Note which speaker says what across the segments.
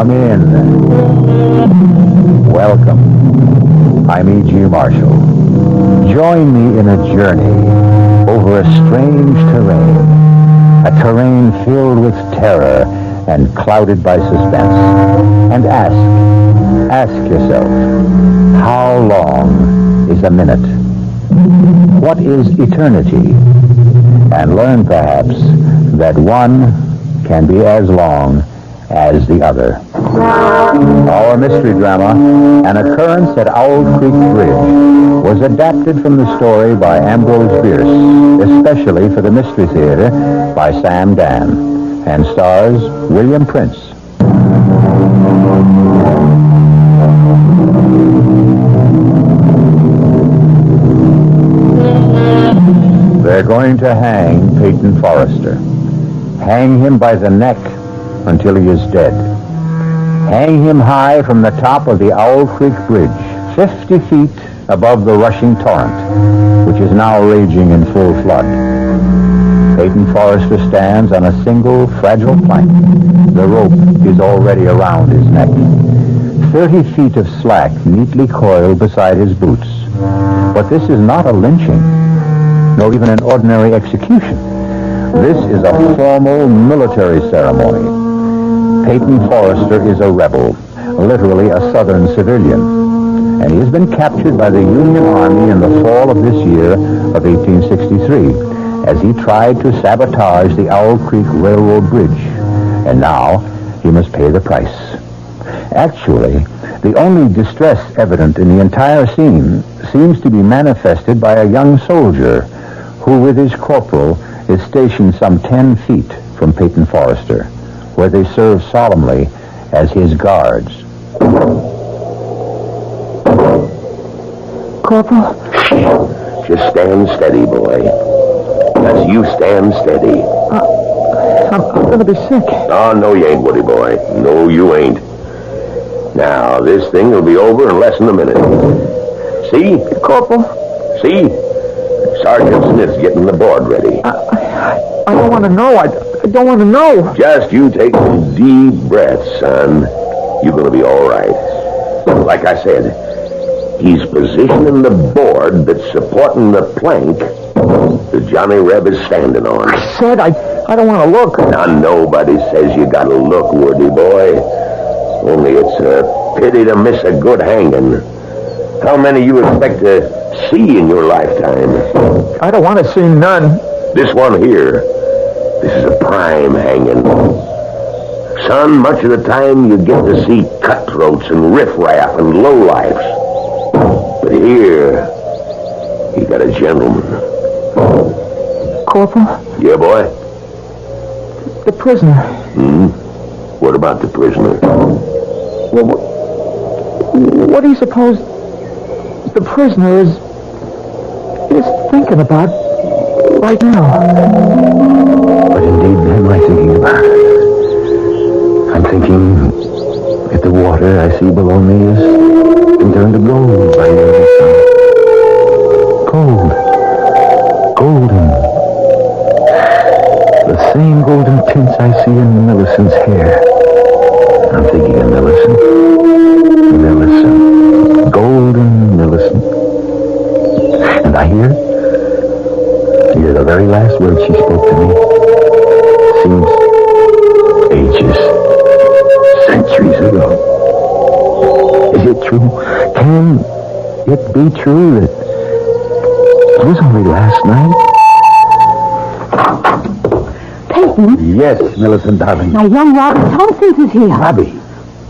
Speaker 1: Come in. Welcome. I'm E.G. Marshall. Join me in a journey over a strange terrain. A terrain filled with terror and clouded by suspense. And ask yourself, how long is a minute? What is eternity? And learn perhaps that one can be as long as the other. Our mystery drama, An Occurrence at Owl Creek Bridge, was adapted from the story by Ambrose Bierce, especially for the Mystery Theater by Sam Dan, and stars William Prince. They're going to hang Peyton Forrester. Hang him by the neck until he is dead. Hang him high from the top of the Owl Creek Bridge, 50 feet above the rushing torrent, which is now raging in full flood. Peyton Forrester stands on a single, fragile plank. The rope is already around his neck. 30 feet of slack neatly coiled beside his boots. But this is not a lynching, nor even an ordinary execution. This is a formal military ceremony. Peyton Forrester is a rebel, literally a Southern civilian, and he has been captured by the Union Army in the fall of this year of 1863 as he tried to sabotage the Owl Creek Railroad Bridge, and now he must pay the price. Actually, the only distress evident in the entire scene seems to be manifested by a young soldier who, with his corporal, is stationed some 10 feet from Peyton Forrester, where they serve solemnly as his guards.
Speaker 2: Corporal?
Speaker 3: Just stand steady, boy. That's you stand steady.
Speaker 2: I'm going to be sick.
Speaker 3: Oh, no, you ain't, Woody boy. No, you ain't. Now, this thing will be over in less than a minute. See?
Speaker 2: Corporal?
Speaker 3: See? Sergeant Smith's getting the board ready.
Speaker 2: I don't want to know. I don't want to know.
Speaker 3: Just you take some deep breaths, son. You're going to be all right. Like I said, he's positioning the board that's supporting the plank that Johnny Reb is standing on.
Speaker 2: I said I don't want to look.
Speaker 3: Now, nobody says you got to look, Woody boy. Only it's a pity to miss a good hanging. How many you expect to see in your lifetime?
Speaker 2: I don't want to see none.
Speaker 3: This one here, this is a prime hanging. Son, much of the time you get to see cutthroats and riffraff and lowlifes. But here, you got a gentleman.
Speaker 2: Corporal?
Speaker 3: Yeah, boy?
Speaker 2: The prisoner.
Speaker 3: What about the prisoner?
Speaker 2: Well, what do you suppose the prisoner is thinking about right now?
Speaker 1: What indeed am I thinking about? I'm thinking that the water I see below me is turned to gold by the early sun. Gold. Golden. The same golden tints I see in Millicent's hair. I'm thinking of Millicent. Millicent. Golden Millicent. And I hear the very last word she spoke to me. Seems ages, centuries ago. Is it true? Can it be true that it was only last night?
Speaker 4: Peyton?
Speaker 1: Yes, Millicent, darling.
Speaker 4: Now, young Robbie Thompson's is here.
Speaker 1: Robbie?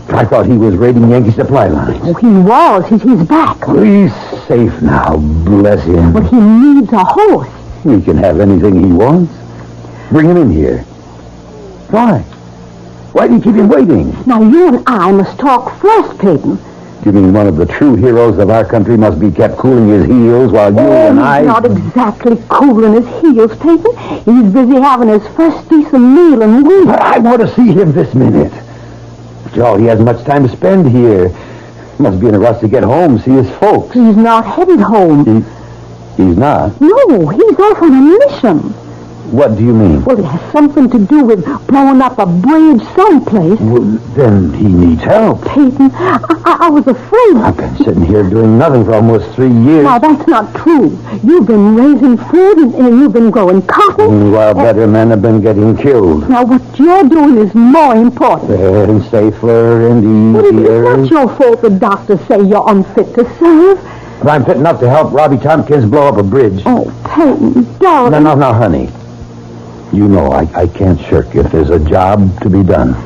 Speaker 1: I thought he was raiding Yankee supply lines.
Speaker 4: Oh, he was. He's back.
Speaker 1: He's safe now, bless him.
Speaker 4: But he needs a horse.
Speaker 1: He can have anything he wants. Bring him in here. Why? Why do you keep him waiting?
Speaker 4: Now, you and I must talk first, Peyton.
Speaker 1: You mean one of the true heroes of our country must be kept cooling his heels while you and I...
Speaker 4: He's not exactly cooling his heels, Peyton. He's busy having his first decent meal in weeks.
Speaker 1: I want to see him this minute. After all, he hasn't much time to spend here. Must be in a rush to get home, see his folks.
Speaker 4: He's not headed home.
Speaker 1: He's not?
Speaker 4: No, he's off on a mission.
Speaker 1: What do you mean?
Speaker 4: Well, it has something to do with blowing up a bridge someplace.
Speaker 1: Well, then he needs help.
Speaker 4: Peyton, I was afraid.
Speaker 1: I've been sitting here doing nothing for almost 3 years.
Speaker 4: Now, that's not true. You've been raising food and you've been growing cotton.
Speaker 1: While better men have been getting killed.
Speaker 4: Now, what you're doing is more important.
Speaker 1: And safer and
Speaker 4: Well,
Speaker 1: easier.
Speaker 4: it's not your fault the doctors say you're unfit to serve.
Speaker 1: But I'm fit enough to help Robbie Tompkins blow up a bridge.
Speaker 4: Oh, Peyton, darling.
Speaker 1: No, honey. You know I can't shirk if there's a job to be done.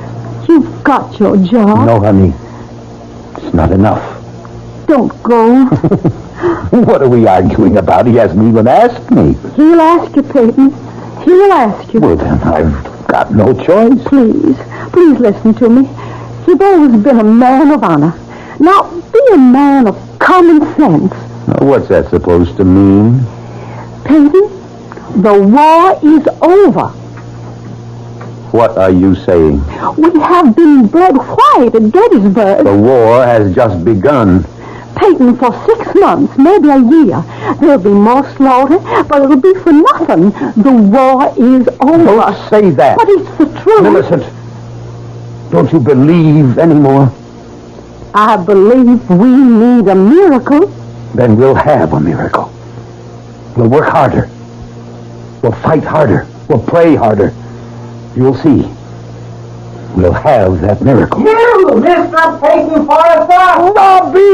Speaker 4: You've got your job.
Speaker 1: No, honey. It's not enough.
Speaker 4: Don't go.
Speaker 1: What are we arguing about? He hasn't even asked me.
Speaker 4: He'll ask you, Peyton. He'll ask you.
Speaker 1: Well, then I've got no choice.
Speaker 4: Please listen to me. You've always been a man of honor. Now, be a man of common sense.
Speaker 1: Now, what's that supposed to mean?
Speaker 4: Peyton, the war is over.
Speaker 1: What are you saying?
Speaker 4: We have been bled white at Gettysburg.
Speaker 1: The war has just begun.
Speaker 4: Peyton, for 6 months, maybe a year, there'll be more slaughter, but it'll be for nothing. The war is over.
Speaker 1: Don't say that.
Speaker 4: But it's the truth.
Speaker 1: Millicent, don't you believe anymore?
Speaker 4: I believe we need a miracle.
Speaker 1: Then we'll have a miracle. We'll work harder. We'll fight harder. We'll pray harder. You'll see. We'll have that miracle.
Speaker 2: You, Mr. Peyton Forrester!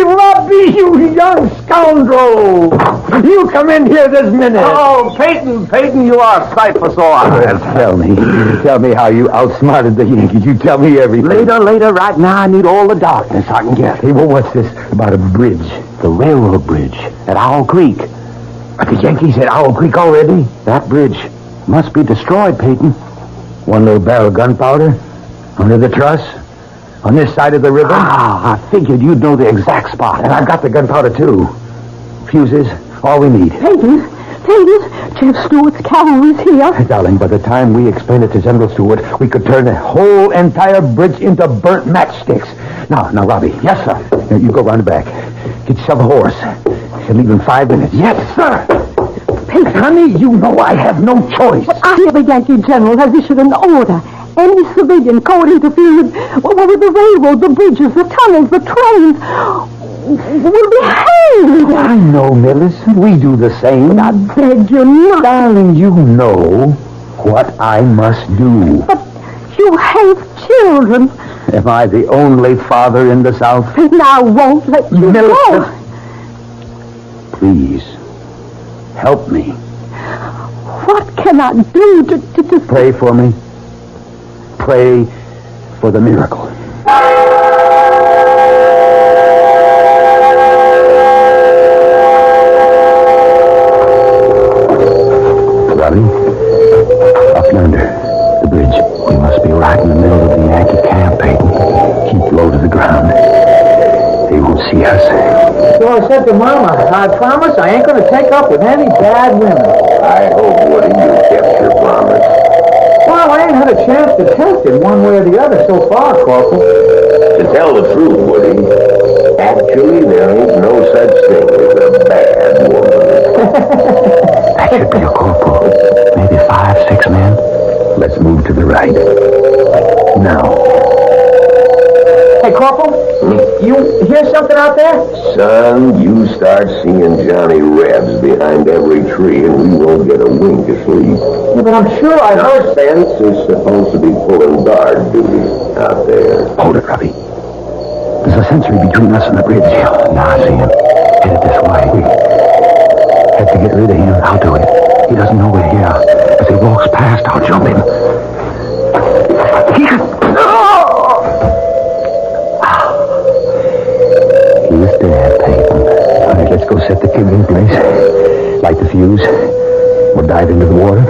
Speaker 2: Robbie, you young scoundrel! You come in here this minute.
Speaker 1: Oh, Peyton, you are a sight for sore eyes. Tell me how you outsmarted the Yankees. You tell me everything.
Speaker 2: Later, right now I need all the darkness I can get.
Speaker 1: Hey, well, what's this about a bridge?
Speaker 2: The railroad bridge at Owl Creek.
Speaker 1: Are the Yankees at Owl Creek already?
Speaker 2: That bridge must be destroyed, Peyton.
Speaker 1: One little barrel of gunpowder? Under the truss? On this side of the river?
Speaker 2: I figured you'd know the exact spot.
Speaker 1: And I've got the gunpowder, too. Fuses, all we need.
Speaker 4: Peyton, Jeff Stewart's cavalry's here.
Speaker 1: Hey, darling, by the time we explain it to General Stewart, we could turn the whole entire bridge into burnt matchsticks. Now, Robbie.
Speaker 2: Yes, sir.
Speaker 1: Now, you go round the back. Get yourself a horse. She'll leave in 5 minutes.
Speaker 2: Yes, sir.
Speaker 1: Peyton, honey, you know I have no choice.
Speaker 4: I hear the Yankee general has issued an order. Any civilian caught interfering with the railroad, the bridges, the tunnels, the trains will be hanged.
Speaker 1: I know, Millicent. We do the same.
Speaker 4: I beg you not.
Speaker 1: Darling, you know what I must do.
Speaker 4: But you have children.
Speaker 1: Am I the only father in the South?
Speaker 4: And I won't let you
Speaker 1: Millicent.
Speaker 4: go.
Speaker 1: Please, help me.
Speaker 4: What can I do to...
Speaker 1: Pray for me. Pray for the miracle. Robbie, up yonder, the bridge. We must be right in the middle of the Yankee camp, Peyton. Keep low to the ground. They won't see us.
Speaker 2: So I said to Mama, I promise I ain't going to take up with any bad women.
Speaker 3: I hope, Woody, you kept your promise.
Speaker 2: Well, I ain't had a chance to test it one way or the other so far, Corporal.
Speaker 3: To tell the truth, Woody, actually there ain't no such thing as a bad woman.
Speaker 1: That should be a corporal. Maybe 5, 6 men. Let's move to the right. Now.
Speaker 2: Hey, Corporal, you hear something out there?
Speaker 3: Son, you start seeing Johnny Rebs behind every tree and we won't get a wink of sleep.
Speaker 2: Yeah, but I'm sure I heard...
Speaker 3: Spence is supposed to be pulling guard duty out there.
Speaker 1: Hold it, Robbie. There's a sentry between us and the bridge. Now I see him. Headed this way. We have to get rid of him. I'll do it. He doesn't know we're here. As he walks past, I'll jump him. He's dead, Peyton. All right, let's go set the kid in place. Light the fuse. We'll dive into the water.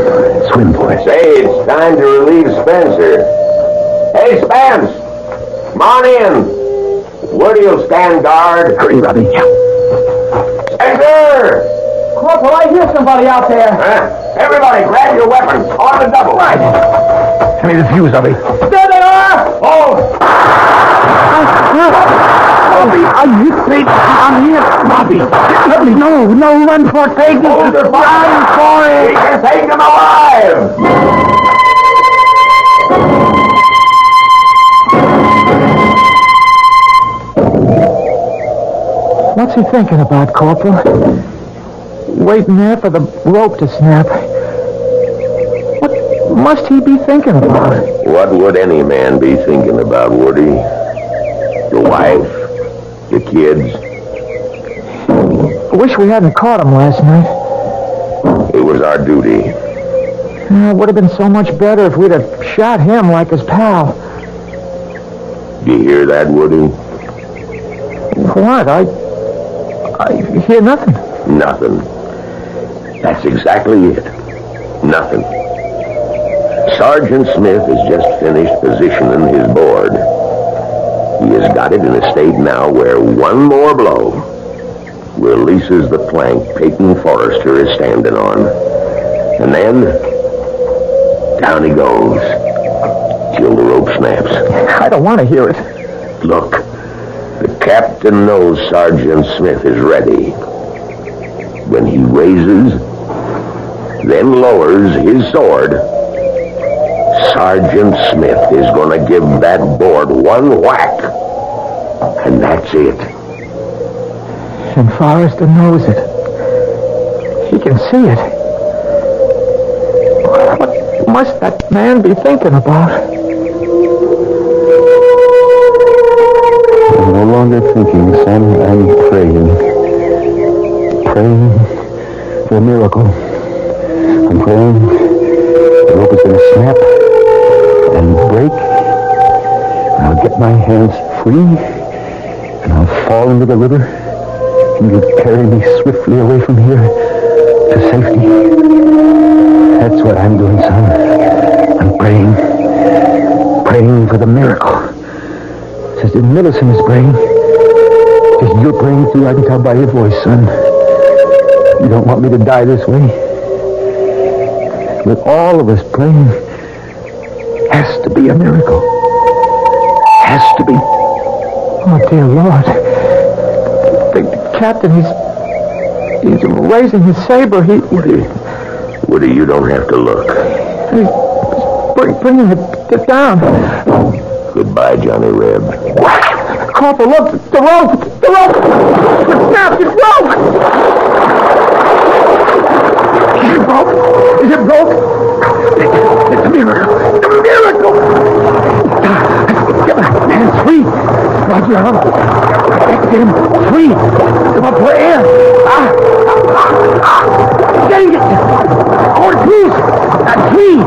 Speaker 1: Swim for it.
Speaker 3: Say, it's time to relieve Spencer. Hey, Spence! Come on in. Woody'll stand guard.
Speaker 1: Hurry, Robbie.
Speaker 3: Spencer!
Speaker 2: Corporal, I hear somebody out there.
Speaker 3: Huh? Everybody, grab your weapons. On the double.
Speaker 1: Right. Hand me the fuse, Robbie.
Speaker 2: There they are!
Speaker 3: Oh!
Speaker 2: Bobby! You think I'm here? Bobby! Let me... No, run for it, Peyton!
Speaker 3: Hold it,
Speaker 2: Run for it!
Speaker 3: We can take him alive!
Speaker 2: What's he thinking about, Corporal? Waiting there for the rope to snap. What must he be thinking about?
Speaker 3: What would any man be thinking about, Woody? Your wife? Your kids?
Speaker 2: I wish we hadn't caught him last night.
Speaker 3: It was our duty.
Speaker 2: It would have been so much better if we'd have shot him like his pal.
Speaker 3: You hear that, Woody?
Speaker 2: What? I hear nothing.
Speaker 3: Nothing. That's exactly it. Nothing. Sergeant Smith has just finished positioning his board. He has got it in a state now where one more blow releases the plank Peyton Forrester is standing on. And then, down he goes, till the rope snaps.
Speaker 2: I don't want to hear it.
Speaker 3: Look, the captain knows Sergeant Smith is ready. When he raises, then lowers his sword, Sergeant Smith is going to give that board one whack. And that's it.
Speaker 2: And Forrester knows it. He can see it. What must that man be thinking about?
Speaker 1: I'm no longer thinking, son. I'm praying. Praying for a miracle. I'm praying the rope is going to snap and break. And I'll get my hands free. And I'll fall into the river. And you'll carry me swiftly away from here to safety. That's what I'm doing, son. I'm praying. Praying for the miracle. Sister Millicent is praying. If you're praying too, I can tell by your voice, son. You don't want me to die this way. But all of us praying has to be a miracle. Has to be.
Speaker 2: Oh, dear Lord. The captain, he's raising his saber.
Speaker 3: Woody, you don't have to look.
Speaker 2: He's bringing it down.
Speaker 3: Goodbye, Johnny Reb.
Speaker 2: Corporal, look, the rope! The rope! It snapped! It broke! Is it broke? Is it broke? It's a miracle! It's a miracle! Get my hands free! Roger, get him free! Come up for air! Dang it! Oh, please! Free!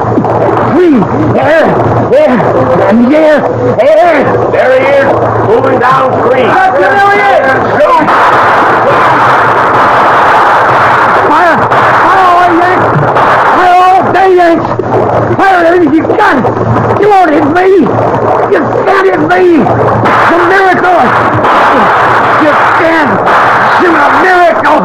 Speaker 2: Free! Air! And air! Air!
Speaker 3: There he is, moving downstream.
Speaker 2: There he is!
Speaker 3: Shoot!
Speaker 2: Fire! Fire all Yanks! Fire all day Yanks! Fire everything you got! You won't hit me! You can't hit me! It's a miracle! You can't shoot a miracle!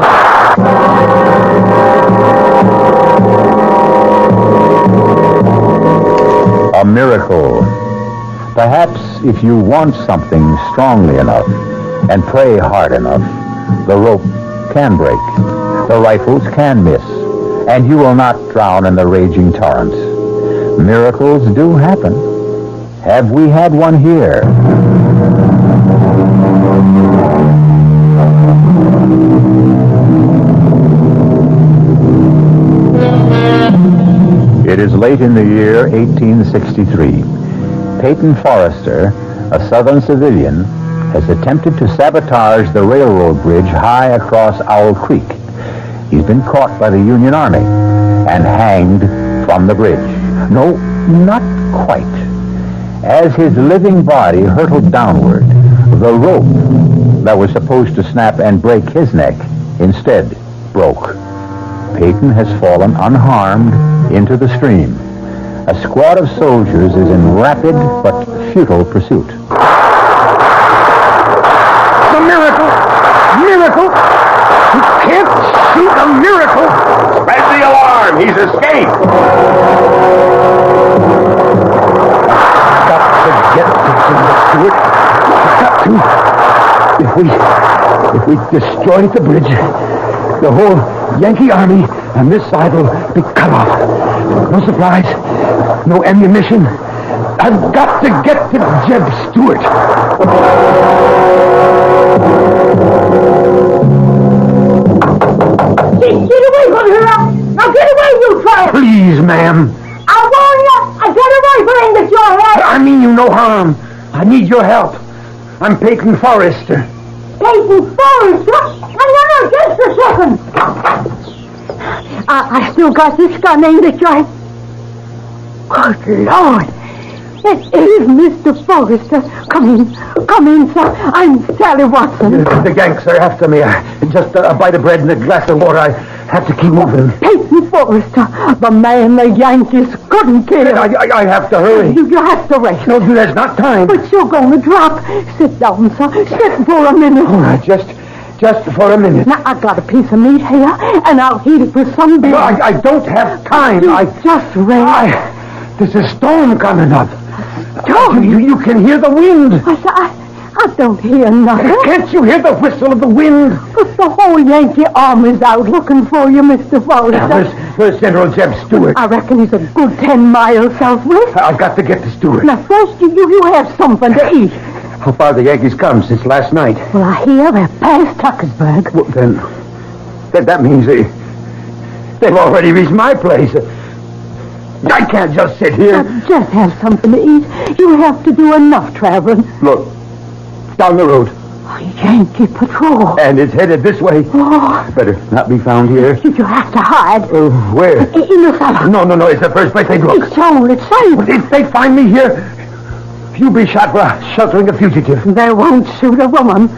Speaker 1: A miracle. Perhaps if you want something strongly enough and pray hard enough, the rope can break, the rifles can miss, and you will not drown in the raging torrent. Miracles do happen. Have we had one here? It is late in the year 1863. Peyton Forrester, a Southern civilian, has attempted to sabotage the railroad bridge high across Owl Creek. He's been caught by the Union Army and hanged from the bridge. No, not quite. As his living body hurtled downward, the rope that was supposed to snap and break his neck instead broke. Peyton has fallen unharmed into the stream. A squad of soldiers is in rapid but futile pursuit.
Speaker 2: It's a miracle! Miracle! You can't shoot a miracle!
Speaker 3: Spread the alarm! He's escaped!
Speaker 2: Got to get to Stewart. Got to. If we destroy the bridge, the whole Yankee army on this side will be cut off. No supplies, no ammunition. I've got to get to Jeb Stewart.
Speaker 4: Get away from her! Now get away, you tramp!
Speaker 2: Please, ma'am.
Speaker 4: I warn you! I get away for English your head!
Speaker 2: I mean you no harm. I need your help. I'm Peyton Forrester.
Speaker 4: Peyton Forrester? No, just a second. I still got this gun aimed at your head. Good Lord. It is Mr. Forrester. Come in, sir. I'm Sally Watson.
Speaker 2: The Yanks are after me. Just a bite of bread and a glass of water. I have to keep moving.
Speaker 4: Peyton Forrester, the man the Yankees couldn't kill.
Speaker 2: I have to hurry.
Speaker 4: You have to rest.
Speaker 2: No, there's not time.
Speaker 4: But you're going to drop. Sit down, sir. Sit for a minute.
Speaker 2: All right, just for a minute.
Speaker 4: Now, I've got a piece of meat here, and I'll heat it with some beer.
Speaker 2: No, I don't have time.
Speaker 4: Just rest.
Speaker 2: There's a storm coming up.
Speaker 4: Storm?
Speaker 2: You can hear the wind.
Speaker 4: I don't hear nothing.
Speaker 2: Can't you hear the whistle of the wind?
Speaker 4: But the whole Yankee army's out looking for you, Mr. Forrester.
Speaker 2: Where's General Jeb Stewart?
Speaker 4: I reckon he's a good 10 miles southwest.
Speaker 2: I've got to get to Stewart.
Speaker 4: Now, first, you have something to eat.
Speaker 2: How far the Yankees come since last night?
Speaker 4: Well, I hear they're past Tuckersburg.
Speaker 2: Well, then that means they've already reached my place. I can't just sit here.
Speaker 4: Now, just have something to eat. You have to do enough traveling.
Speaker 2: Look, down the road.
Speaker 4: Yankee patrol.
Speaker 2: And it's headed this way.
Speaker 4: Oh.
Speaker 2: Better not be found here.
Speaker 4: You have to hide.
Speaker 2: Where?
Speaker 4: In the cellar.
Speaker 2: No. It's the first place they'd look.
Speaker 4: It's only safe.
Speaker 2: If they find me here, you'll be shot for sheltering a fugitive.
Speaker 4: They won't shoot a woman.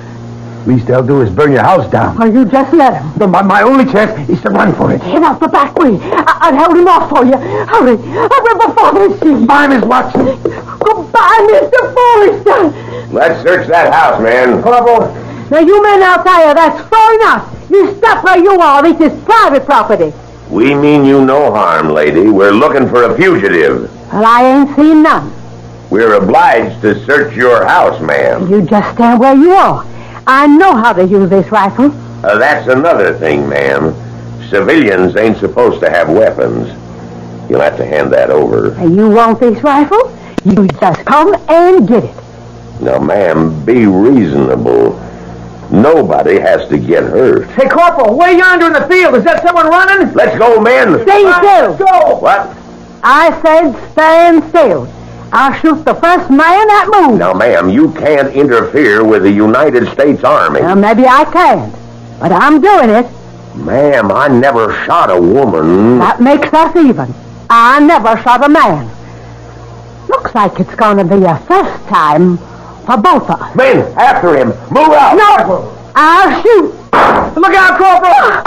Speaker 2: Least they'll do is burn your house down.
Speaker 4: Or you just let them.
Speaker 2: No, my only chance is to run for it.
Speaker 4: Head out the back way. I'll hold him off for you. Hurry before they see.
Speaker 2: Bye, Miss Watson.
Speaker 4: Goodbye, Mr. Forrester.
Speaker 3: Let's search that house, man.
Speaker 2: Corporal.
Speaker 4: Now, you men out there, that's far enough. You stop where you are. This is private property.
Speaker 3: We mean you no harm, lady. We're looking for a fugitive.
Speaker 4: Well, I ain't seen none.
Speaker 3: We're obliged to search your house, ma'am.
Speaker 4: You just stand where you are. I know how to use this rifle.
Speaker 3: That's another thing, ma'am. Civilians ain't supposed to have weapons. You'll have to hand that over.
Speaker 4: And you want this rifle? You just come and get it.
Speaker 3: Now, ma'am, be reasonable. Nobody has to get hurt.
Speaker 2: Hey, Corporal, way yonder in the field. Is that someone running?
Speaker 3: Let's go, men.
Speaker 4: Stay still.
Speaker 2: Let's go.
Speaker 3: What?
Speaker 4: I said stand still. I'll shoot the first man that moves.
Speaker 3: Now, ma'am, you can't interfere with the United States Army.
Speaker 4: Well, maybe I can't, but I'm doing it.
Speaker 3: Ma'am, I never shot a woman.
Speaker 4: That makes us even. I never shot a man. Looks like it's going to be a first time for both of us.
Speaker 3: Men, after him. Move out.
Speaker 4: No, I'll shoot.
Speaker 2: Look out, Corporal.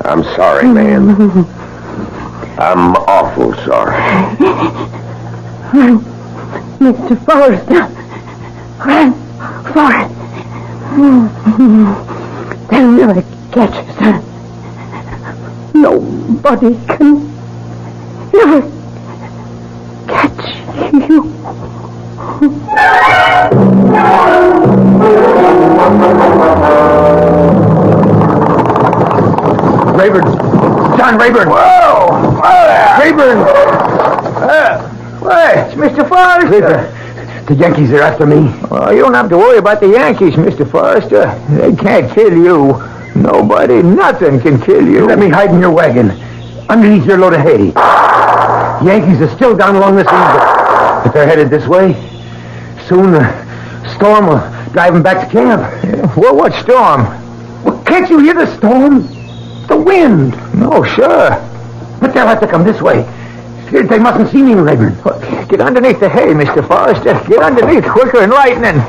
Speaker 3: I'm sorry, man. I'm awful sorry.
Speaker 4: Mr. Forrester, I'm sorry. They'll never catch us. Nobody can ever catch you.
Speaker 2: Rayburn. John Rayburn.
Speaker 3: Whoa!
Speaker 2: Rayburn.
Speaker 5: Hey, it's Mr. Forrester.
Speaker 2: The Yankees are after me.
Speaker 5: Well, you don't have to worry about the Yankees, Mr. Forrester. They can't kill you. Nobody, nothing can kill you.
Speaker 2: Let me hide in your wagon, underneath your load of hay. Yankees are still down along this easel, but they're headed this way. Soon the storm will drive them back to camp.
Speaker 5: Well, what storm?
Speaker 2: Well, can't you hear the storm? The wind.
Speaker 5: No, sure.
Speaker 2: But they'll have to come this way. They mustn't see me, Rayburn.
Speaker 5: Get underneath the hay, Mr. Forrester. Get underneath quicker than lightning.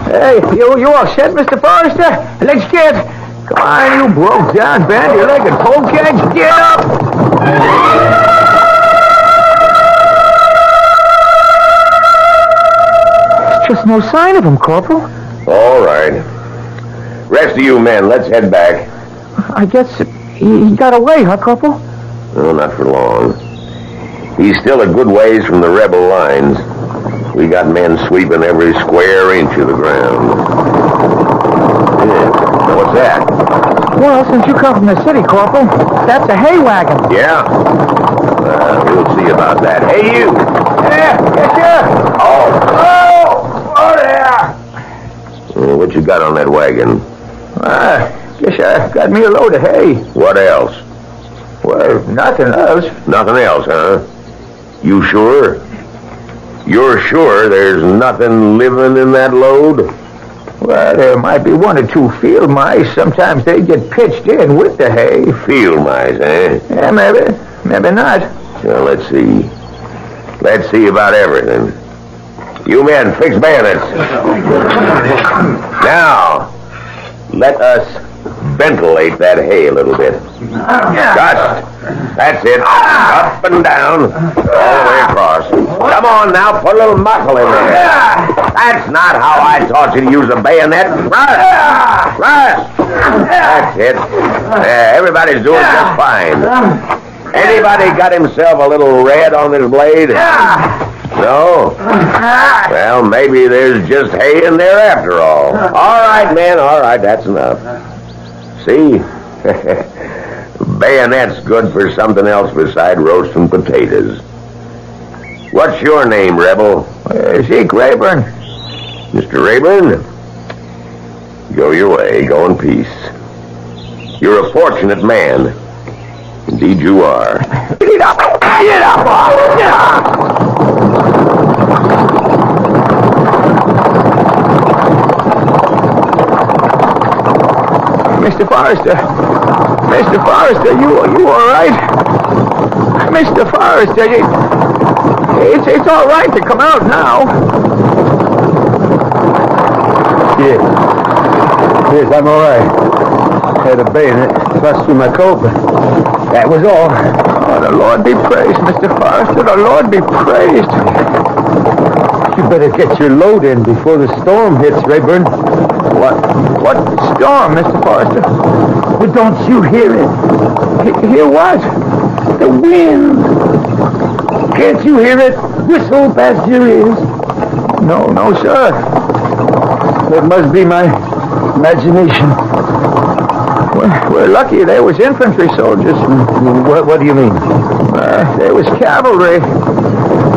Speaker 5: Hey, you all set, Mr. Forrester? Let's get. Come on, you broke down, bandy-legged polecat. Get up! There's just no sign of him, Corporal.
Speaker 3: All right. Rest of you men, let's head back.
Speaker 5: I guess he got away, huh, Corporal?
Speaker 3: Oh, not for long. He's still a good ways from the rebel lines. We got men sweeping every square inch of the ground. Yeah. What's that?
Speaker 5: Well, since you come from the city, Corporal, that's a hay wagon.
Speaker 3: Yeah? We'll see about that. Hey, you!
Speaker 5: Yeah, yes, sir. Oh, there.
Speaker 3: What you got on that wagon?
Speaker 5: Guess I got me a load of hay.
Speaker 3: What else?
Speaker 5: Well, nothing else.
Speaker 3: Nothing else, huh? You sure? You're sure there's nothing living in that load?
Speaker 5: Well, there might be one or two field mice. Sometimes they get pitched in with the hay.
Speaker 3: Field mice, eh?
Speaker 5: Yeah, maybe. Maybe not.
Speaker 3: Well, let's see. Let's see about everything. You men, fix bayonets. Now, let us ventilate that hay a little bit. Just. That's it. Up and down. All the way across. Come on now, put a little muscle in there. That's not how I taught you to use a bayonet. Thrust. That's it. Everybody's doing just fine. Anybody got himself a little red on his blade? No? Well, maybe there's just hay in there after all. All right, men, all right, that's enough. See? Bayonet's good for something else beside roasting potatoes. What's your name, Rebel?
Speaker 5: Zeke Rayburn.
Speaker 3: Mr. Rayburn? Go your way, go in peace. You're a fortunate man. Indeed you are.
Speaker 5: Get up! Get up! Get up! Mr. Forrester. Mr. Forrester, you all right? Mr. Forrester, it's all right to come out now.
Speaker 2: Yes, I'm all right. Had a bayonet thrust through my coat, but that was all.
Speaker 5: Oh, the Lord be praised, Mr. Forrester. The Lord be praised.
Speaker 2: You better get your load in before the storm hits, Rayburn.
Speaker 5: What storm, Mr. Forrester?
Speaker 2: But don't you hear it?
Speaker 5: Hear what?
Speaker 2: The wind. Can't you hear it whistle past your ears?
Speaker 5: No, sir.
Speaker 2: That must be my imagination.
Speaker 5: We're lucky there was infantry soldiers.
Speaker 2: What do you mean?
Speaker 5: There was cavalry.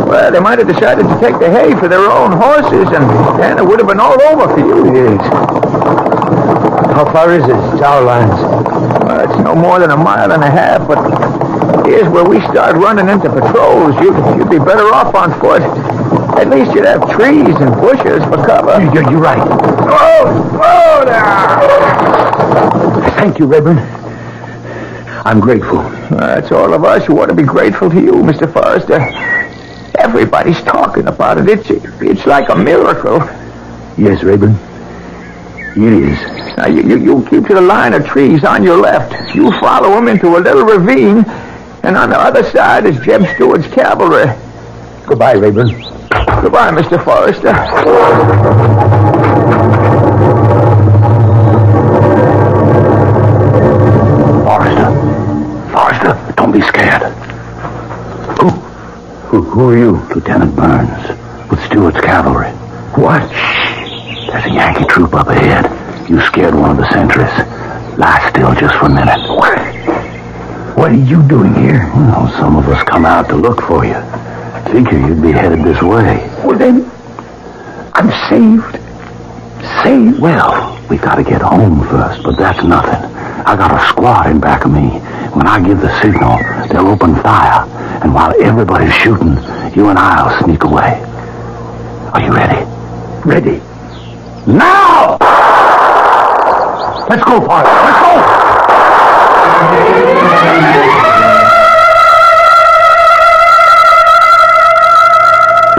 Speaker 5: Well, they might have decided to take the hay for their own horses, and then it would have been all over for you.
Speaker 2: Yes. How far is it to our lines?
Speaker 5: Well, it's no more than 1.5 miles, but here's where we start running into patrols. You'd be better off on foot. At least you'd have trees and bushes for cover.
Speaker 2: You're right.
Speaker 5: Oh, there!
Speaker 2: Thank you, Rayburn. I'm grateful.
Speaker 5: That's all of us who ought to be grateful to you, Mr. Forrester. Everybody's talking about it. It's like a miracle.
Speaker 2: Yes, Rayburn. It is.
Speaker 5: Now, you keep to the line of trees on your left. You follow them into a little ravine, and on the other side is Jeb Stewart's cavalry.
Speaker 2: Goodbye, Rayburn.
Speaker 5: Goodbye, Mr. Forrester.
Speaker 2: Forrester, don't be scared. Who are you?
Speaker 6: Lieutenant Burns, with Stewart's cavalry.
Speaker 2: What?
Speaker 6: There's a Yankee troop up ahead. You scared one of the sentries. Lie still just for a minute.
Speaker 2: What are you doing here?
Speaker 6: Well, some of us come out to look for you. Figure you'd be headed this way.
Speaker 2: Well, then, I'm saved. Saved?
Speaker 6: Well, we gotta get home first, but that's nothing. I got a squad in back of me. When I give the signal, they'll open fire. And while everybody's shooting, you and I'll sneak away. Are you ready?
Speaker 2: Ready. Now! Let's go, Forrester. Let's go!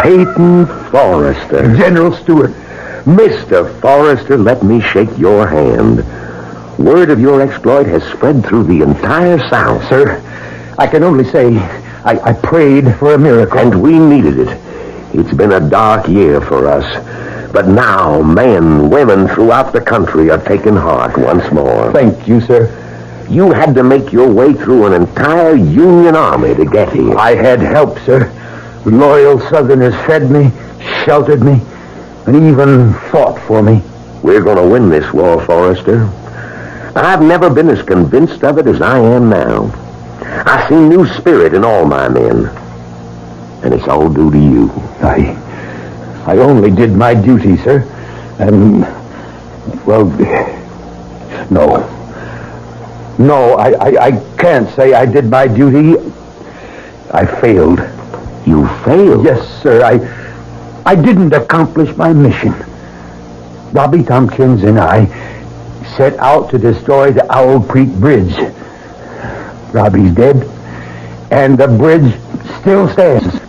Speaker 3: Peyton Forrester.
Speaker 2: General Stewart.
Speaker 3: Mr. Forrester, let me shake your hand. Word of your exploit has spread through the entire South.
Speaker 2: Sir, I can only say I prayed for a miracle.
Speaker 3: And we needed it. It's been a dark year for us. But now men, women throughout the country are taking heart once more.
Speaker 2: Thank you, sir.
Speaker 3: You had to make your way through an entire Union army to get here.
Speaker 2: I had help, sir. Loyal Southerners fed me, sheltered me, and even fought for me.
Speaker 3: We're going to win this war, Forrester. I've never been as convinced of it as I am now. I see new spirit in all my men. And it's all due to you.
Speaker 2: I only did my duty, sir. And, well, no, I can't say I did my duty. I failed.
Speaker 3: You failed?
Speaker 2: Yes, sir. I didn't accomplish my mission. Robbie Tompkins and I set out to destroy the Owl Creek Bridge. Robbie's dead, and the bridge still stands.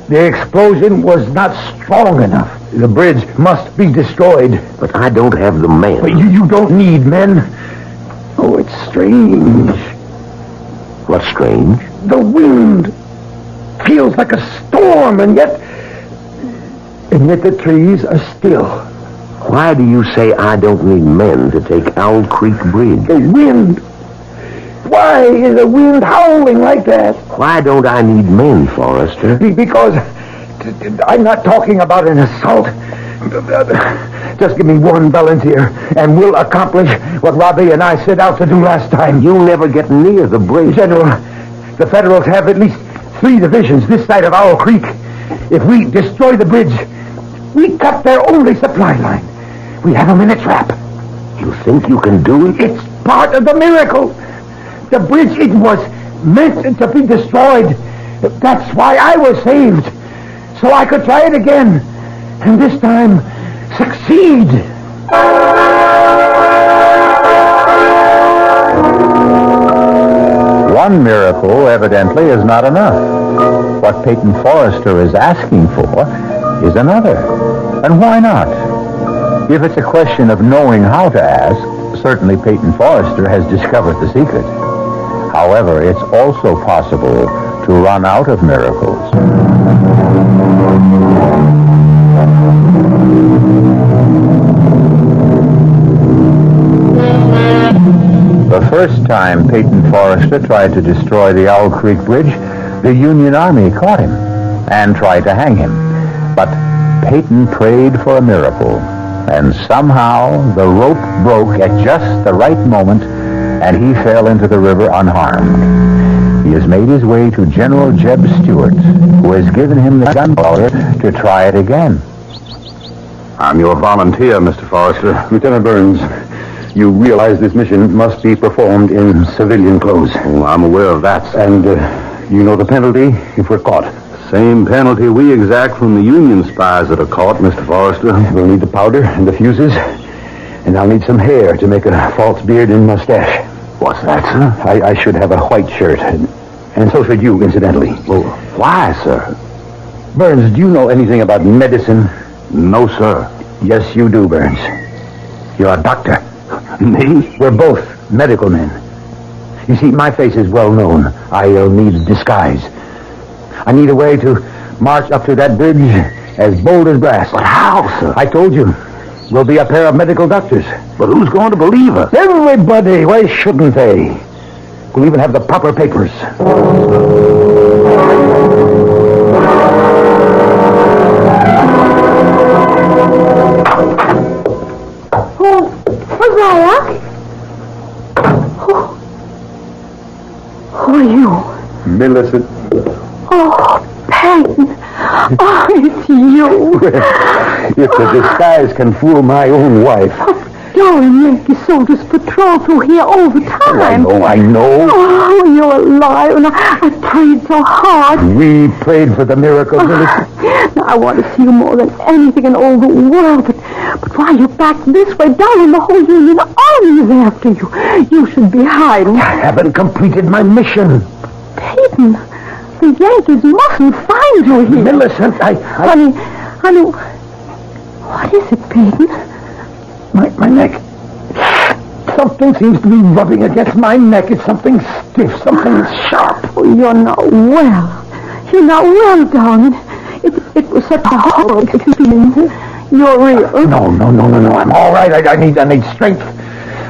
Speaker 2: The explosion was not strong enough. The bridge must be destroyed.
Speaker 3: But I don't have the men.
Speaker 2: But you don't need men. Oh, it's strange.
Speaker 3: What's strange?
Speaker 2: The wind feels like a storm, and yet the trees are still.
Speaker 3: Why do you say I don't need men to take Owl Creek Bridge?
Speaker 2: The wind. Why is the wind howling like that?
Speaker 3: Why don't I need men, Forrester?
Speaker 2: Because I'm not talking about an assault. Just give me one volunteer, and we'll accomplish what Robbie and I set out to do last time.
Speaker 3: You'll never get near the bridge.
Speaker 2: General, the Federals have at least 3 divisions this side of Owl Creek. If we destroy the bridge, we cut their only supply line. We have them in a trap.
Speaker 3: You think you can do it?
Speaker 2: It's part of the miracle. The bridge, it was meant to be destroyed. That's why I was saved. So I could try it again. And this time, succeed.
Speaker 1: One miracle, evidently, is not enough. What Peyton Forrester is asking for is another. And why not? If it's a question of knowing how to ask, certainly Peyton Forrester has discovered the secret. However, it's also possible to run out of miracles. The first time Peyton Forrester tried to destroy the Owl Creek Bridge, the Union Army caught him and tried to hang him. But Peyton prayed for a miracle, and somehow the rope broke at just the right moment, and he fell into the river unharmed. He has made his way to General Jeb Stuart, who has given him the gunpowder to try it again.
Speaker 6: I'm your volunteer, Mr. Forrester.
Speaker 2: Lieutenant Burns, you realize this mission must be performed in civilian clothes.
Speaker 6: Oh, I'm aware of that.
Speaker 2: And you know the penalty if we're caught.
Speaker 6: Same penalty we exact from the Union spies that are caught, Mr. Forrester.
Speaker 2: We'll need the powder and the fuses, and I'll need some hair to make a false beard and mustache.
Speaker 6: What's that, sir?
Speaker 2: I should have a white shirt, and so should you, incidentally.
Speaker 6: Well, why, sir?
Speaker 2: Burns, do you know anything about medicine?
Speaker 6: No, sir.
Speaker 2: Yes, you do, Burns. You're a doctor.
Speaker 6: Me?
Speaker 2: We're both medical men. You see, my face is well known. I'll need disguise. I need a way to march up to that bridge as bold as brass.
Speaker 6: But how, sir?
Speaker 2: I told you. We'll be a pair of medical doctors.
Speaker 6: But who's going to believe us?
Speaker 2: Everybody. Why shouldn't they? We'll even have the proper papers.
Speaker 4: Oh, Hosea? Who are you?
Speaker 2: Millicent.
Speaker 4: Oh, Peyton. Oh, it's you.
Speaker 2: If the disguise can fool my own wife.
Speaker 4: Darn Yankee soldiers patrol through here all the time.
Speaker 2: I know.
Speaker 4: Oh, you're alive, and I prayed so hard.
Speaker 2: We prayed for the miracle, Millicent.
Speaker 4: Now, I want to see you more than anything in all the world, but why are you back this way, darling? The whole Union Army is after you. You should be hiding.
Speaker 2: I haven't completed my mission.
Speaker 4: Peyton, the Yankees mustn't find you here.
Speaker 2: Millicent,
Speaker 4: Honey, what is it, Peyton?
Speaker 2: My neck. Something seems to be rubbing against my neck. It's something stiff, something sharp.
Speaker 4: Oh, you're not well. You're not well, darling. It was such a horrible experience. You're real.
Speaker 2: No. I'm all right. I need strength.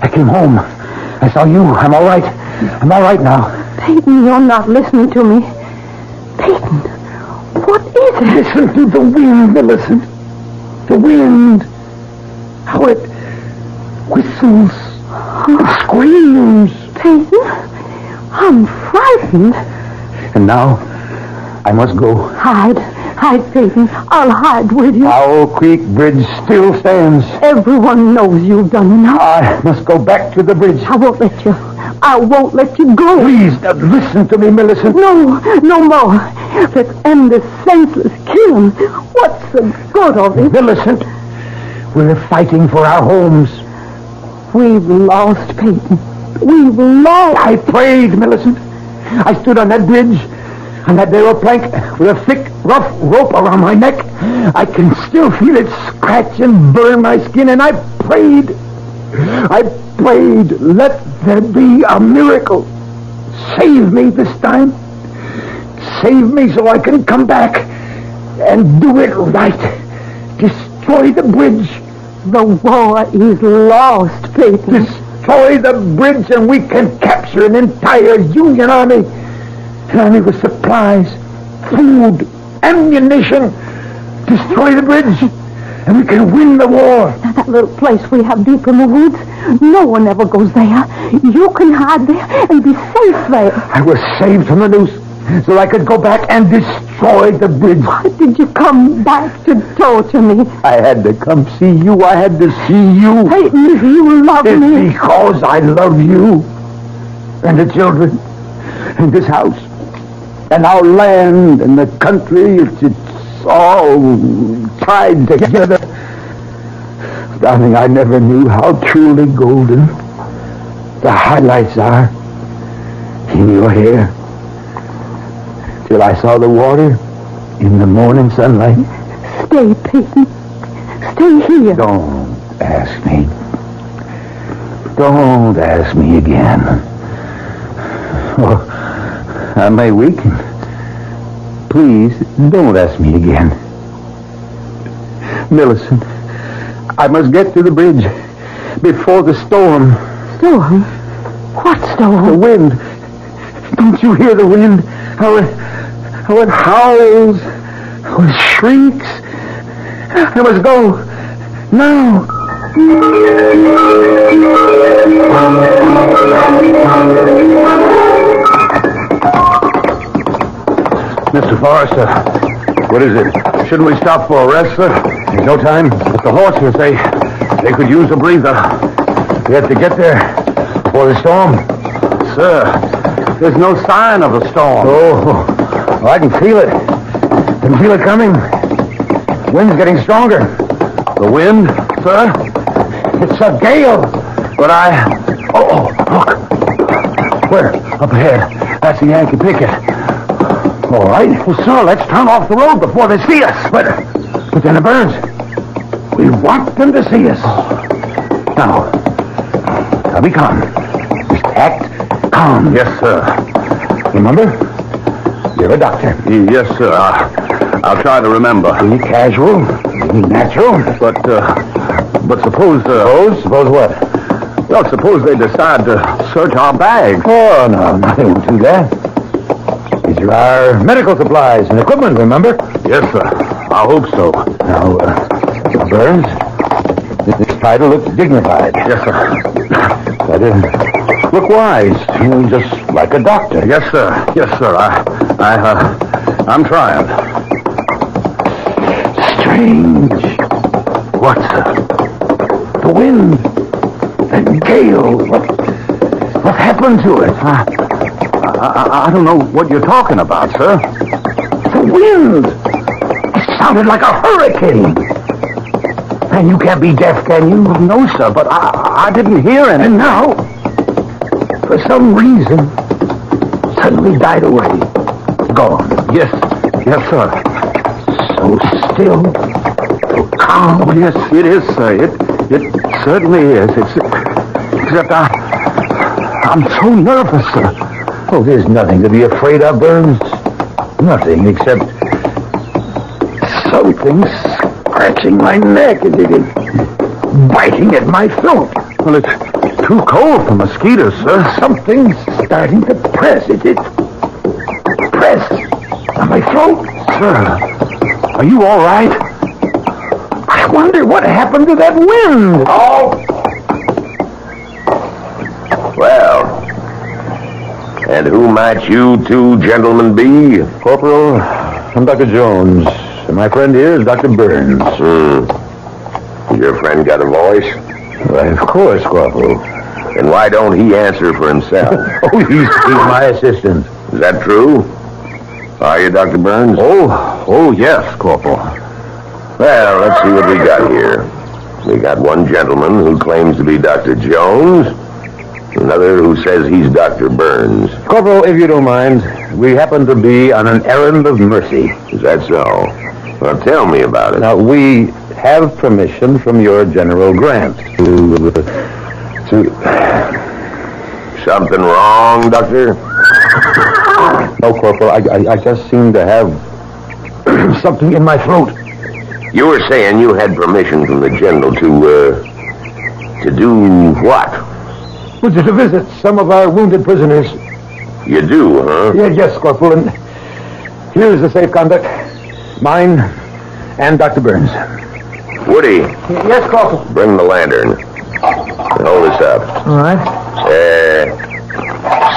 Speaker 2: I came home.
Speaker 1: I saw you. I'm all right. I'm all right now.
Speaker 4: Peyton, you're not listening to me. Peyton, what is it?
Speaker 2: Listen to the wind, Millicent. The wind. How it whistles and screams.
Speaker 4: Peyton, I'm frightened.
Speaker 1: And now, I must go.
Speaker 4: Hide, Peyton. I'll hide with you.
Speaker 1: Owl Creek Bridge still stands.
Speaker 4: Everyone knows you've done enough.
Speaker 1: I must go back to the bridge.
Speaker 4: I won't let you. I won't let you go.
Speaker 1: Please, listen to me, Millicent.
Speaker 4: No more. Let's end this senseless killing. What's the good of it?
Speaker 1: Millicent, we're fighting for our homes.
Speaker 4: We've lost, Peyton. We've lost.
Speaker 1: I prayed, Millicent. I stood on that bridge, on that narrow plank, with a thick, rough rope around my neck. I can still feel it scratch and burn my skin, and I prayed. Let there be a miracle. Save me this time. Save me so I can come back and do it right. Destroy the bridge.
Speaker 4: The war is lost, Peyton.
Speaker 1: Destroy the bridge and we can capture an entire Union army. An army with supplies, food, ammunition. Destroy the bridge and we can win the war.
Speaker 4: Now, that little place we have deep in the woods, no one ever goes there. You can hide there and be safe there.
Speaker 1: I was saved from the noose so I could go back and destroy the bridge.
Speaker 4: Why did you come back to torture me?
Speaker 1: I had to come see you. I had to see you.
Speaker 4: Peyton, if you love
Speaker 1: It's
Speaker 4: me.
Speaker 1: because I love you and the children and this house and our land and the country. It's all tied together. Darling, I never knew how truly golden the highlights are in your hair till I saw the water in the morning sunlight.
Speaker 4: Stay, Peyton. Stay here.
Speaker 1: Don't ask me. Don't ask me again. Oh, I may weaken. Please, don't ask me again. Millicent, I must get to the bridge before the storm.
Speaker 4: Storm? What storm?
Speaker 1: The wind. Don't you hear the wind? How it howls, how it shrieks. I must go now. Mr. Forrester, what is it? Shouldn't we stop for a rest, sir? There's no time. But the horses, they could use a breather. We have to get there before the storm. Sir, there's no sign of a storm. Oh, I can feel it. I can feel it coming. The wind's getting stronger. The wind, sir? It's a gale. But Oh, look. Where? Up ahead. That's the Yankee picket. All right. Well, sir, let's turn off the road before they see us. But then it burns. We want them to see us. Now be calm. Just act calm. Yes, sir. Remember? You're a doctor. Yes, sir. I'll try to remember. Be casual. Be natural. But suppose... Suppose what? Well, suppose they decide to search our bags. Oh, no, they won't do that. These are our medical supplies and equipment, remember? Yes, sir. I hope so. Now, Burns, this title looks dignified. Yes, sir. But look wise. Just like a doctor. Yes, sir. Yes, sir. I'm trying. Strange. What, sir? The wind. The gale. What happened to it? I don't know what you're talking about, sir. The wind. It sounded like a hurricane. And you can't be deaf, can you? No, sir, but I didn't hear any. And now, for some reason, suddenly died away. Gone. Yes, sir. So still, so calm. Oh, yes, it is, sir. It certainly is. Except I'm so nervous, sir. Oh, there's nothing to be afraid of, Burns. Nothing except something scratching my neck and biting at my throat. Well, it's
Speaker 6: too cold for mosquitoes, sir.
Speaker 2: Something's starting to press. It press on my throat.
Speaker 6: Sir, are you all right?
Speaker 2: I wonder what happened to that wind.
Speaker 3: Oh! Well, and who might you two gentlemen be?
Speaker 1: Corporal, I'm Dr. Jones. And my friend here is Dr. Burns.
Speaker 3: Your friend got a voice?
Speaker 1: Why, of course, Corporal.
Speaker 3: And why don't he answer for himself?
Speaker 1: Oh, he's my assistant.
Speaker 3: Is that true? Are you, Dr. Burns?
Speaker 1: Oh, yes, Corporal.
Speaker 3: Well, let's see what we got here. We got one gentleman who claims to be Dr. Jones, another who says he's Dr. Burns.
Speaker 1: Corporal, if you don't mind, we happen to be on an errand of mercy.
Speaker 3: Is that so? Well, tell me about it.
Speaker 1: Now, we have permission from your General Grant to...
Speaker 3: Something wrong, Doctor?
Speaker 1: No, Corporal, I just seem to have something in my throat.
Speaker 3: You were saying you had permission from the General to do what?
Speaker 2: Well, to visit some of our wounded prisoners.
Speaker 3: You do, huh?
Speaker 2: Yes, Corporal, and here's the safe conduct. Mine and Dr. Burns.
Speaker 3: Woody,
Speaker 2: Yes, Corporal.
Speaker 3: bring the lantern. Hold this up.
Speaker 5: All right.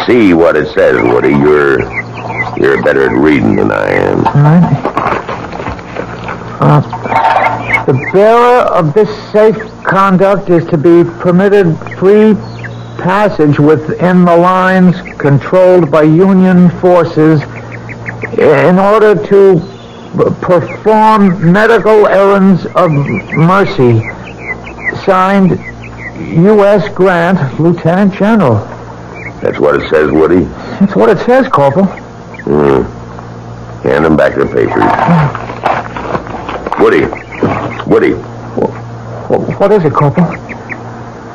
Speaker 3: See what it says, Woody. You're better at reading than I am.
Speaker 5: All right. The bearer of this safe conduct is to be permitted free passage within the lines controlled by Union forces in order to perform medical errands of mercy. Signed, U.S. Grant, Lieutenant General.
Speaker 3: That's what it says, Woody?
Speaker 5: That's what it says, Corporal.
Speaker 3: Hand them back the papers. Woody.
Speaker 5: What is it, Corporal?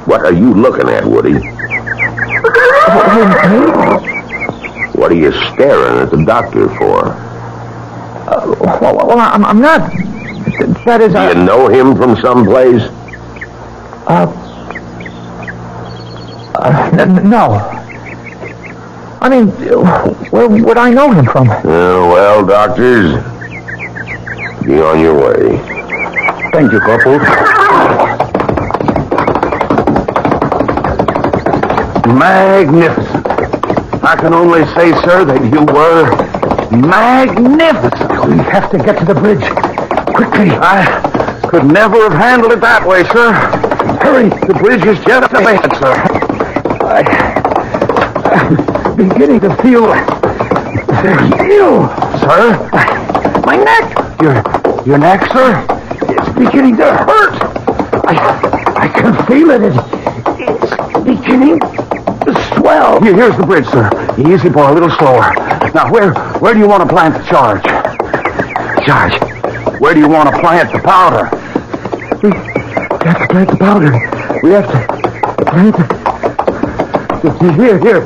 Speaker 3: What are you looking at, Woody? What are you staring at the doctor for?
Speaker 5: Well, I'm not. That is,
Speaker 3: Do you know him from someplace?
Speaker 5: no. I mean, where would I know him from?
Speaker 3: Well, doctors, be on your way.
Speaker 1: Thank you, Corporal.
Speaker 6: Magnificent. I can only say, sir, that you were magnificent.
Speaker 2: We have to get to the bridge. Quickly.
Speaker 6: I could never have handled it that way, sir.
Speaker 2: Hurry.
Speaker 6: The bridge is just ahead, sir.
Speaker 2: I'm beginning to feel ill.
Speaker 6: Sir?
Speaker 2: My neck.
Speaker 6: Your neck, sir?
Speaker 2: It's beginning to hurt. I can feel it. It's beginning to swell.
Speaker 6: Here's the bridge, sir. Easy, boy, a little slower. Now, where do you want to plant the charge? Charge? Where do you want to plant the powder?
Speaker 2: We have to plant the powder. We have to plant it. Here.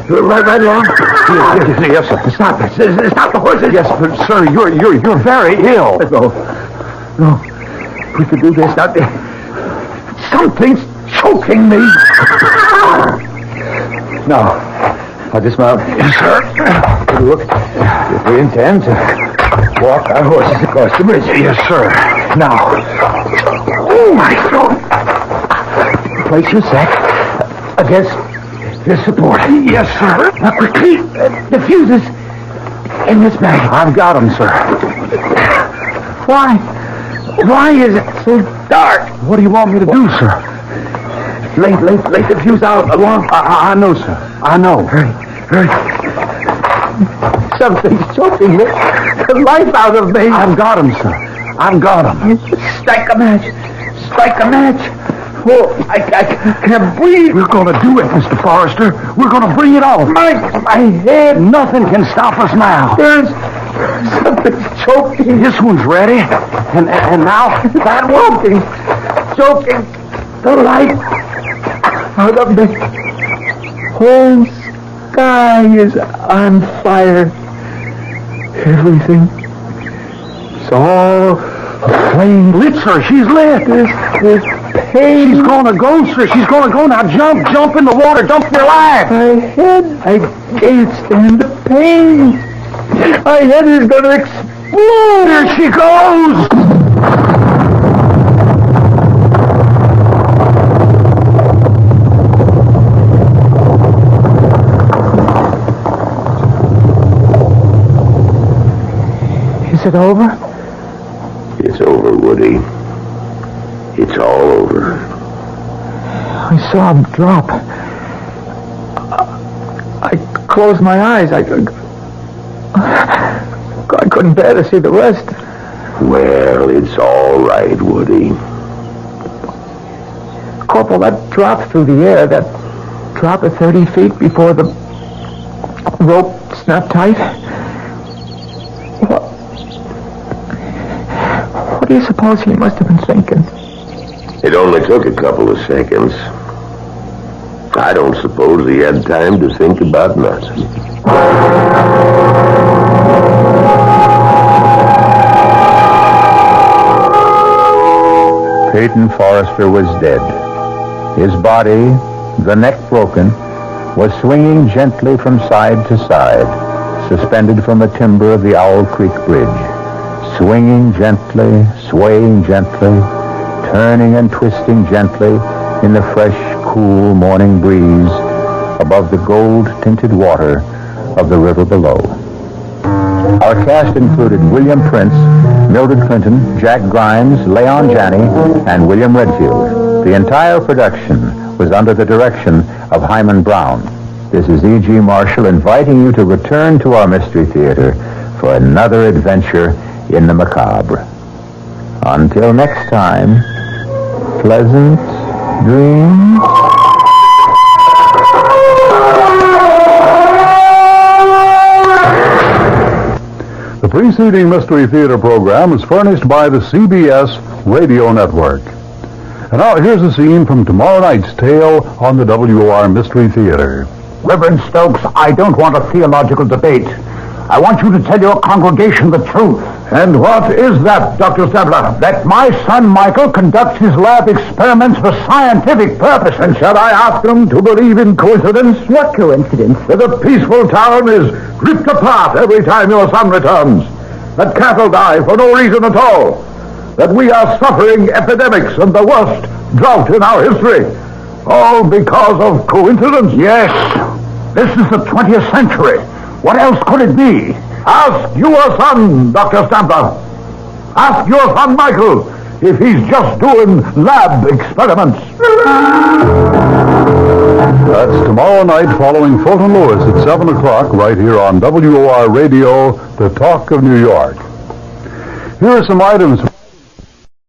Speaker 2: Right along.
Speaker 6: Here. Yes, sir.
Speaker 2: Stop the horses.
Speaker 6: Yes, but sir, you're very ill.
Speaker 2: No. We could do this. Now, something's choking me. Now, I'll dismount.
Speaker 6: Yes, sir.
Speaker 2: Look, if we intend to walk our horses across the bridge.
Speaker 6: Yes, sir.
Speaker 2: Now, oh, my throat. Place your sack against this support.
Speaker 6: Yes, sir.
Speaker 2: Now, quickly, the fuses in this bag.
Speaker 6: I've got them, sir.
Speaker 2: Why is it so dark?
Speaker 6: What do you want me to do, sir?
Speaker 2: Lay the fuse out along.
Speaker 6: I know, sir. I know.
Speaker 2: Hurry. Something's choking the life out of me.
Speaker 6: I've got him, sir. I've got him.
Speaker 2: Strike a match. Oh, I can't breathe.
Speaker 6: We're going to do it, Mr. Forrester. We're going to bring it off.
Speaker 2: My head.
Speaker 6: Nothing can stop us now.
Speaker 2: There's something choking.
Speaker 6: This one's ready. And now that one.
Speaker 2: Choking the life out of me. Whole sky is on fire. Everything. It's all aflame.
Speaker 6: Lit, sir. She's lit.
Speaker 2: This pain. She's gonna go, sir. She's gonna go. Now jump in the water. Jump for your life. I can't stand the pain. My head is gonna explode. There she goes.
Speaker 5: Is it over?
Speaker 3: It's over, Woody. It's all over.
Speaker 5: I saw him drop. I closed my eyes. I couldn't bear to see the rest.
Speaker 3: Well, it's all right, Woody.
Speaker 5: Corporal, that drop through the air, that drop at 30 feet before the rope snapped tight. What do you suppose he must have been thinking?
Speaker 3: It only took a couple of seconds. I don't suppose he had time to think about nothing.
Speaker 1: Peyton Forrester was dead. His body, the neck broken, was swinging gently from side to side, suspended from the timber of the Owl Creek Bridge. Swinging gently, swaying gently, turning and twisting gently in the fresh, cool morning breeze above the gold-tinted water of the river below. Our cast included William Prince, Mildred Clinton, Jack Grimes, Leon Janney, and William Redfield. The entire production was under the direction of Hyman Brown. This is E.G. Marshall inviting you to return to our Mystery Theater for another adventure in the macabre. Until next time, pleasant dreams.
Speaker 7: The preceding Mystery Theater program is furnished by the CBS Radio Network. And now here's a scene from tomorrow night's tale on the WOR Mystery Theater.
Speaker 2: Reverend Stokes, I don't want a theological debate. I want you to tell your congregation the truth. And what is that, Dr. Stabler? That my son Michael conducts his lab experiments for scientific purpose. And shall I ask them to believe in coincidence? What coincidence? That a peaceful town is ripped apart every time your son returns. That cattle die for no reason at all. That we are suffering epidemics and the worst drought in our history. All because of coincidence? Yes. This is the 20th century. What else could it be? Ask your son, Dr. Stabler. Ask your son, Michael, if he's just doing lab experiments.
Speaker 7: That's tomorrow night following Fulton Lewis at 7 o'clock right here on WOR Radio, the Talk of New York. Here are some items